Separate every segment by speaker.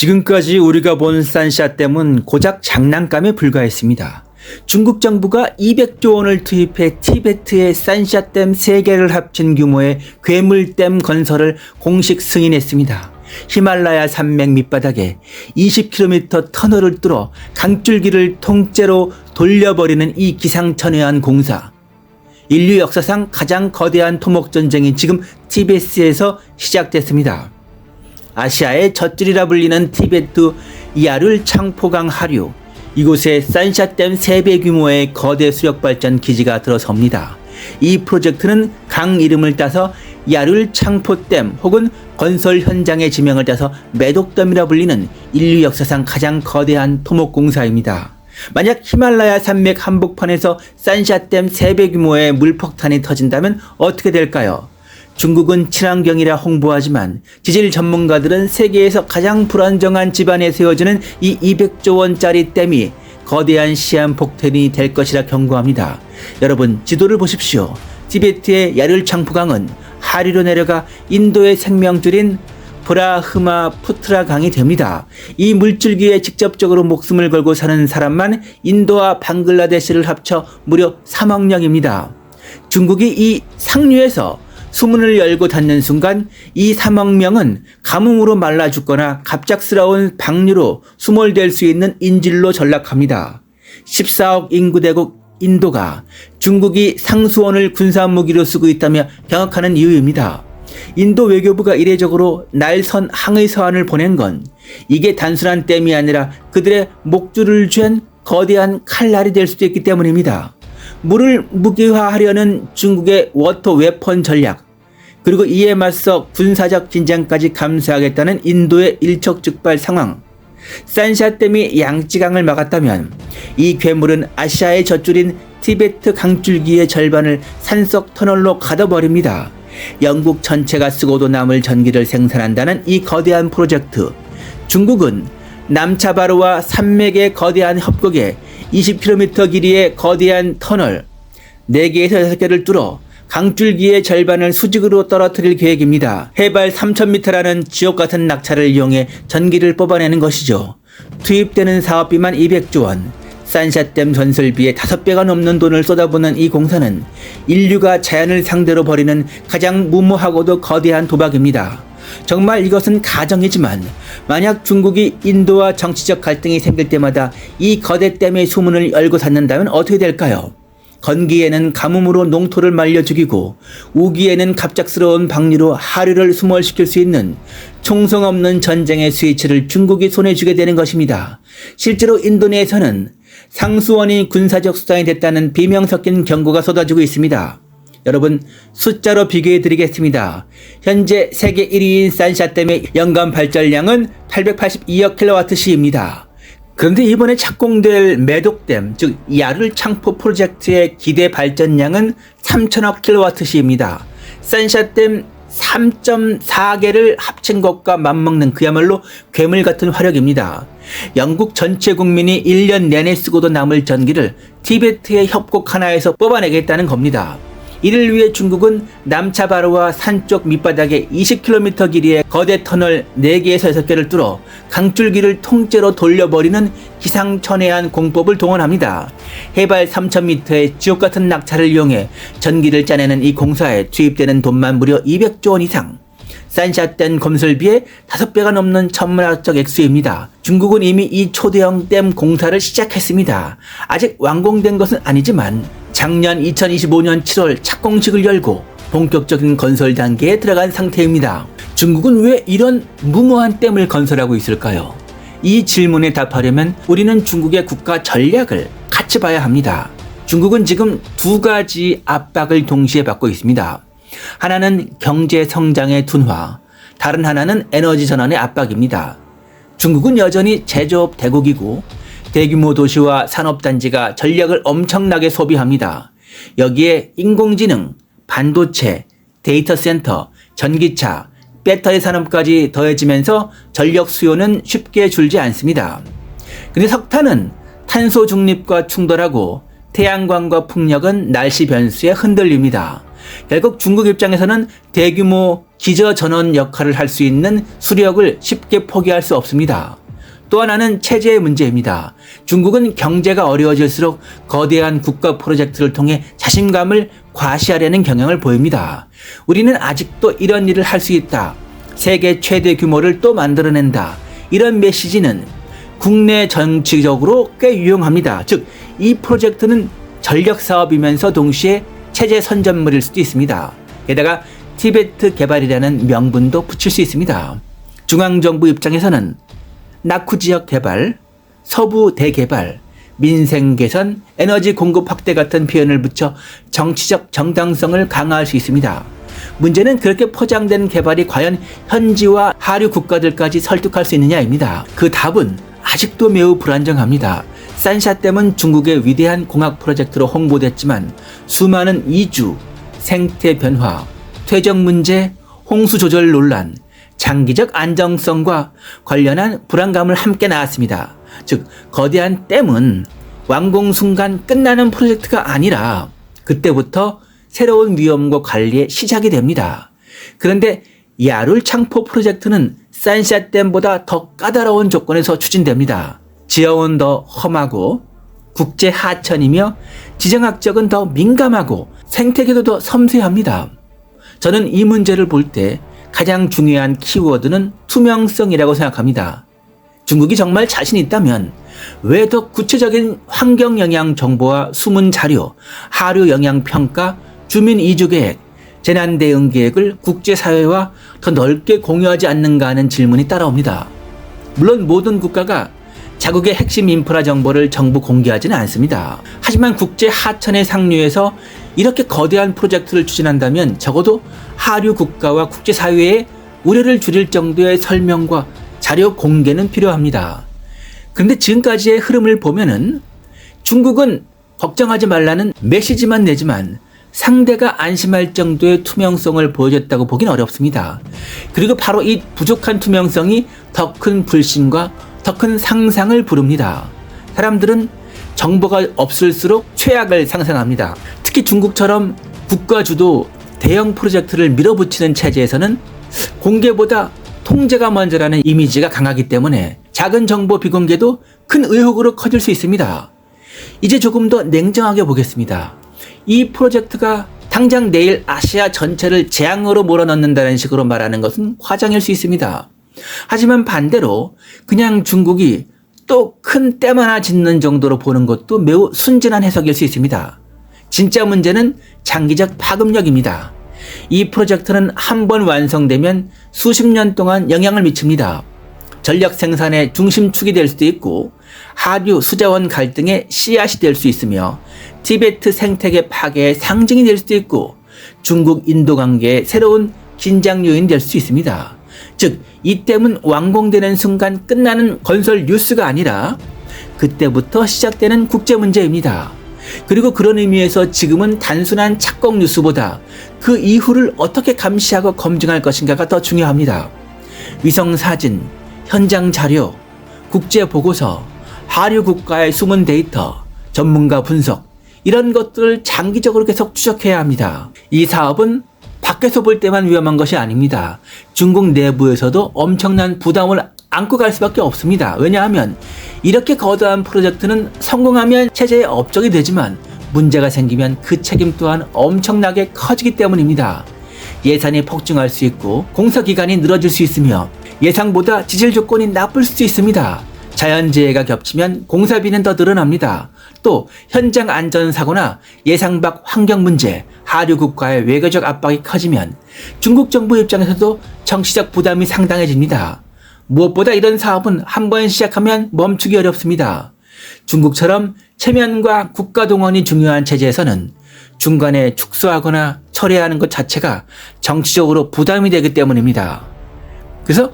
Speaker 1: 지금까지 우리가 본 산샤댐은 고작 장난감에 불과했습니다. 중국 정부가 200조 원을 투입해 티베트의 산샤댐 3개를 합친 규모의 괴물댐 건설을 공식 승인했습니다. 히말라야 산맥 밑바닥에 20km 터널을 뚫어 강줄기를 통째로 돌려버리는 이 기상천외한 공사. 인류 역사상 가장 거대한 토목전쟁이 지금 티베트에서 시작됐습니다. 아시아의 젖줄이라 불리는 티베트 야룰 창포강 하류, 이곳에 산샤댐 3배 규모의 거대 수력발전 기지가 들어섭니다. 이 프로젝트는 강 이름을 따서 야룰 창포댐 혹은 건설 현장의 지명을 따서 메독댐이라 불리는 인류 역사상 가장 거대한 토목공사입니다. 만약 히말라야 산맥 한복판에서 산샤댐 3배 규모의 물폭탄이 터진다면 어떻게 될까요? 중국은 친환경이라 홍보하지만 지질 전문가들은 세계에서 가장 불안정한 지반에 세워지는 이 200조 원짜리 댐이 거대한 시한폭탄이 될 것이라 경고합니다. 여러분, 지도를 보십시오. 티베트의 야룰 창포강은 하류로 내려가 인도의 생명줄인 브라흐마푸트라 강이 됩니다. 이 물줄기에 직접적으로 목숨을 걸고 사는 사람만 인도와 방글라데시를 합쳐 무려 3억 명입니다. 중국이 이 상류에서 수문을 열고 닫는 순간 이 3억 명은 가뭄으로 말라 죽거나 갑작스러운 방류로 수몰될 수 있는 인질로 전락합니다. 14억 인구대국 인도가 중국이 상수원을 군사무기로 쓰고 있다며 경악하는 이유입니다. 인도 외교부가 이례적으로 날선 항의 서한을 보낸 건 이게 단순한 댐이 아니라 그들의 목줄을 쥘 거대한 칼날이 될 수도 있기 때문입니다. 물을 무기화하려는 중국의 워터 웨펀 전략, 그리고 이에 맞서 군사적 긴장까지 감수하겠다는 인도의 일촉즉발 상황. 산샤댐이 양쯔강을 막았다면 이 괴물은 아시아의 젖줄인 티베트 강줄기의 절반을 산속 터널로 가둬버립니다. 영국 전체가 쓰고도 남을 전기를 생산한다는 이 거대한 프로젝트. 중국은 남차바르와 산맥의 거대한 협곡에 20km 길이의 거대한 터널 4개에서 6개를 뚫어 강줄기의 절반을 수직으로 떨어뜨릴 계획입니다. 해발 3000m라는 지옥같은 낙차를 이용해 전기를 뽑아내는 것이죠. 투입되는 사업비만 200조 원, 산샤댐 건설비의 5배가 넘는 돈을 쏟아부는 이 공사는 인류가 자연을 상대로 벌이는 가장 무모하고도 거대한 도박입니다. 정말 이것은 가정이지만 만약 중국이 인도와 정치적 갈등이 생길 때마다 이 거대 댐의 수문을 열고 닫는다면 어떻게 될까요? 건기에는 가뭄으로 농토를 말려 죽이고 우기에는 갑작스러운 방류로 하류를 수몰시킬 수 있는 총성 없는 전쟁의 스위치를 중국이 손에 쥐게 되는 것입니다. 실제로 인도네에서는 상수원이 군사적 수단이 됐다는 비명 섞인 경고가 쏟아지고 있습니다. 여러분, 숫자로 비교해 드리겠습니다. 현재 세계 1위인 산샤댐의 연간 발전량은 882억 킬로와트시입니다. 그런데 이번에 착공될 메독댐, 즉 야룰 창포 프로젝트의 기대 발전량은 3천억 킬로와트시입니다. 산샤댐 3.4개를 합친 것과 맞먹는 그야말로 괴물 같은 화력입니다. 영국 전체 국민이 1년 내내 쓰고도 남을 전기를 티베트의 협곡 하나에서 뽑아내겠다는 겁니다. 이를 위해 중국은 남차바르와 산 쪽 밑바닥에 20km 길이의 거대 터널 4개에서 6개를 뚫어 강줄기를 통째로 돌려버리는 기상천외한 공법을 동원합니다. 해발 3000m의 지옥같은 낙차를 이용해 전기를 짜내는 이 공사에 투입되는 돈만 무려 200조 원 이상. 산샤댐 건설비의 5배가 넘는 천문학적 액수입니다. 중국은 이미 이 초대형 댐 공사를 시작했습니다. 아직 완공된 것은 아니지만 작년 2025년 7월 착공식을 열고 본격적인 건설 단계에 들어간 상태입니다. 중국은 왜 이런 무모한 댐을 건설하고 있을까요? 이 질문에 답하려면 우리는 중국의 국가 전략을 같이 봐야 합니다. 중국은 지금 2가지 압박을 동시에 받고 있습니다. 하나는 경제 성장의 둔화, 다른 하나는 에너지 전환의 압박입니다. 중국은 여전히 제조업 대국이고 대규모 도시와 산업단지가 전력을 엄청나게 소비합니다. 여기에 인공지능, 반도체, 데이터 센터, 전기차, 배터리 산업까지 더해지면서 전력 수요는 쉽게 줄지 않습니다. 그런데 석탄은 탄소 중립과 충돌하고 태양광과 풍력은 날씨 변수에 흔들립니다. 결국 중국 입장에서는 대규모 기저 전원 역할을 할 수 있는 수력을 쉽게 포기할 수 없습니다. 또 하나는 체제의 문제입니다. 중국은 경제가 어려워질수록 거대한 국가 프로젝트를 통해 자신감을 과시하려는 경향을 보입니다. 우리는 아직도 이런 일을 할 수 있다. 세계 최대 규모를 또 만들어낸다. 이런 메시지는 국내 정치적으로 꽤 유용합니다. 즉, 이 프로젝트는 전력 사업이면서 동시에 체제 선전물일 수도 있습니다. 게다가 티베트 개발이라는 명분도 붙일 수 있습니다. 중앙정부 입장에서는 낙후 지역 개발, 서부 대개발, 민생 개선, 에너지 공급 확대 같은 표현을 붙여 정치적 정당성을 강화할 수 있습니다. 문제는 그렇게 포장된 개발이 과연 현지와 하류 국가들까지 설득할 수 있느냐입니다. 그 답은 아직도 매우 불안정합니다. 산샤댐은 중국의 위대한 공학 프로젝트로 홍보됐지만 수많은 이주, 생태 변화, 퇴적 문제, 홍수 조절 논란, 장기적 안정성과 관련한 불안감을 함께 낳았습니다. 즉, 거대한 댐은 완공 순간 끝나는 프로젝트가 아니라 그때부터 새로운 위험과 관리의 시작이 됩니다. 그런데 야룰 창포 프로젝트는 산샤댐보다 더 까다로운 조건에서 추진됩니다. 지형은 더 험하고 국제 하천이며 지정학적은 더 민감하고 생태계도 더 섬세합니다. 저는 이 문제를 볼 때 가장 중요한 키워드는 투명성이라고 생각합니다. 중국이 정말 자신 있다면 왜 더 구체적인 환경 영향 정보와 수문 자료, 하류 영향 평가, 주민 이주 계획, 재난 대응 계획을 국제사회와 더 넓게 공유하지 않는가 하는 질문이 따라옵니다. 물론 모든 국가가 자국의 핵심 인프라 정보를 정부 공개하지는 않습니다. 하지만 국제 하천의 상류에서 이렇게 거대한 프로젝트를 추진한다면 적어도 하류 국가와 국제사회의 우려를 줄일 정도의 설명과 자료 공개는 필요합니다. 그런데 지금까지의 흐름을 보면은 중국은 걱정하지 말라는 메시지만 내지만 상대가 안심할 정도의 투명성을 보여줬다고 보긴 어렵습니다. 그리고 바로 이 부족한 투명성이 더 큰 불신과 더 큰 상상을 부릅니다. 사람들은 정보가 없을수록 최악을 상상합니다. 특히 중국처럼 국가 주도 대형 프로젝트를 밀어붙이는 체제에서는 공개보다 통제가 먼저라는 이미지가 강하기 때문에 작은 정보 비공개도 큰 의혹으로 커질 수 있습니다. 이제 조금 더 냉정하게 보겠습니다. 이 프로젝트가 당장 내일 아시아 전체를 재앙으로 몰아넣는다는 식으로 말하는 것은 과장일 수 있습니다. 하지만 반대로 그냥 중국이 또 큰 댐 하나 짓는 정도로 보는 것도 매우 순진한 해석일 수 있습니다. 진짜 문제는 장기적 파급력입니다. 이 프로젝트는 한 번 완성되면 수십 년 동안 영향을 미칩니다. 전력 생산의 중심축이 될 수도 있고 하류 수자원 갈등의 씨앗이 될 수 있으며 티베트 생태계 파괴의 상징이 될 수도 있고 중국 인도 관계의 새로운 긴장 요인이 될 수 있습니다. 즉, 이 댐은 완공되는 순간 끝나는 건설 뉴스가 아니라 그때부터 시작되는 국제 문제입니다. 그리고 그런 의미에서 지금은 단순한 착공 뉴스보다 그 이후를 어떻게 감시하고 검증할 것인가가 더 중요합니다. 위성 사진, 현장 자료, 국제 보고서, 하류 국가의 숨은 데이터, 전문가 분석, 이런 것들을 장기적으로 계속 추적해야 합니다. 이 사업은 밖에서 볼 때만 위험한 것이 아닙니다. 중국 내부에서도 엄청난 부담을 안고 갈 수밖에 없습니다. 왜냐하면 이렇게 거대한 프로젝트는 성공하면 체제의 업적이 되지만 문제가 생기면 그 책임 또한 엄청나게 커지기 때문입니다. 예산이 폭증할 수 있고 공사 기간이 늘어질 수 있으며 예상보다 지질 조건이 나쁠 수도 있습니다. 자연재해가 겹치면 공사비는 더 늘어납니다. 또 현장 안전사고나 예상 밖 환경 문제, 하류 국가의 외교적 압박이 커지면 중국 정부 입장에서도 정치적 부담이 상당해집니다. 무엇보다 이런 사업은 한 번 시작하면 멈추기 어렵습니다. 중국처럼 체면과 국가 동원이 중요한 체제에서는 중간에 축소하거나 철회하는 것 자체가 정치적으로 부담이 되기 때문입니다. 그래서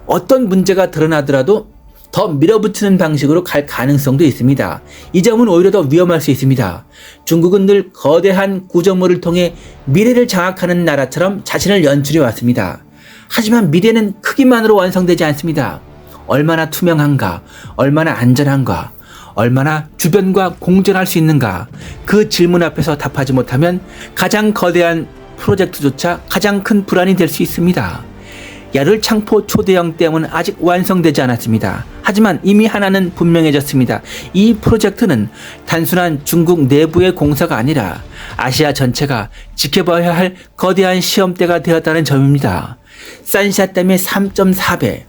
Speaker 1: 어떤 문제가 드러나더라도 더 밀어붙이는 방식으로 갈 가능성도 있습니다. 이 점은 오히려 더 위험할 수 있습니다. 중국은 늘 거대한 구조물을 통해 미래를 장악하는 나라처럼 자신을 연출해 왔습니다. 하지만 미래는 크기만으로 완성되지 않습니다. 얼마나 투명한가, 얼마나 안전한가, 얼마나 주변과 공존할 수 있는가, 그 질문 앞에서 답하지 못하면 가장 거대한 프로젝트조차 가장 큰 불안이 될 수 있습니다. 야를 창포 초대형 댐은 아직 완성되지 않았습니다. 하지만 이미 하나는 분명해졌습니다. 이 프로젝트는 단순한 중국 내부의 공사가 아니라 아시아 전체가 지켜봐야 할 거대한 시험대가 되었다는 점입니다. 산샤댐의 3.4배,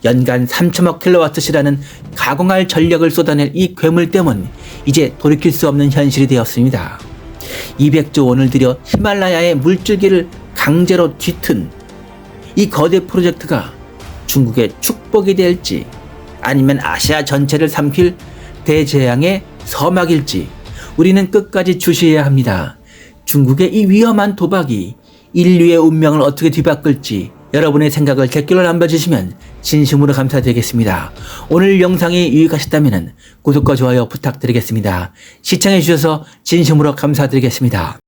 Speaker 1: 연간 3천억 킬로와트시라는 가공할 전력을 쏟아낼 이 괴물댐은 이제 돌이킬 수 없는 현실이 되었습니다. 200조 원을 들여 히말라야의 물줄기를 강제로 뒤튼 이 거대 프로젝트가 중국의 축복이 될지 아니면 아시아 전체를 삼킬 대재앙의 서막일지 우리는 끝까지 주시해야 합니다. 중국의 이 위험한 도박이 인류의 운명을 어떻게 뒤바꿀지 여러분의 생각을 댓글로 남겨주시면 진심으로 감사드리겠습니다. 오늘 영상이 유익하셨다면 구독과 좋아요 부탁드리겠습니다. 시청해주셔서 진심으로 감사드리겠습니다.